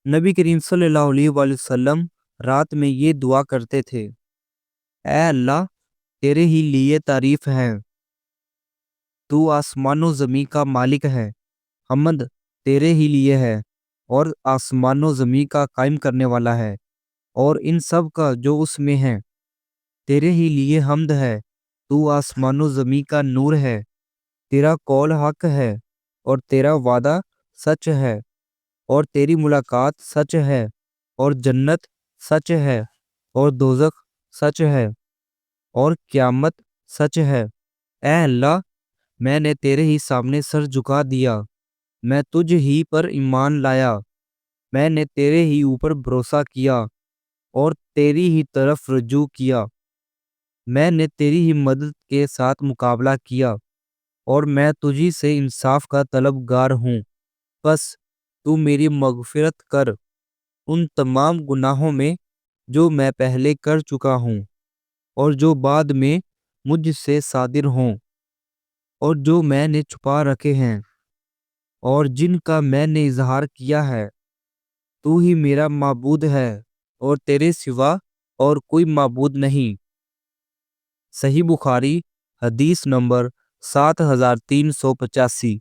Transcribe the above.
نبی کریم صلی اللہ علیہ وآلہ وسلم رات میں یہ دعا کرتے تھے: اے اللہ، تیرے ہی لیے تعریف ہے، تو آسمان و زمین کا مالک ہے، حمد تیرے ہی لیے ہے، اور آسمان و زمین کا قائم کرنے والا ہے، اور ان سب کا جو اس میں ہے، تیرے ہی لیے حمد ہے، تو آسمان و زمین کا نور ہے، تیرا قول حق ہے، اور تیرا وعدہ سچ ہے، اور تیری ملاقات سچ ہے، اور جنت سچ ہے، اور دوزخ سچ ہے، اور قیامت سچ ہے۔ اے اللہ، میں نے تیرے ہی سامنے سر جھکا دیا، میں تجھ ہی پر ایمان لایا، میں نے تیرے ہی اوپر بھروسہ کیا اور تیری ہی طرف رجوع کیا، میں نے تیری ہی مدد کے ساتھ مقابلہ کیا، اور میں تجھی سے انصاف کا طلبگار ہوں، بس تو میری مغفرت کر ان تمام گناہوں میں جو میں پہلے کر چکا ہوں اور جو بعد میں مجھ سے صادر ہوں، اور جو میں نے چھپا رکھے ہیں اور جن کا میں نے اظہار کیا ہے۔ تو ہی میرا معبود ہے اور تیرے سوا اور کوئی معبود نہیں۔ صحیح بخاری، حدیث نمبر 7385۔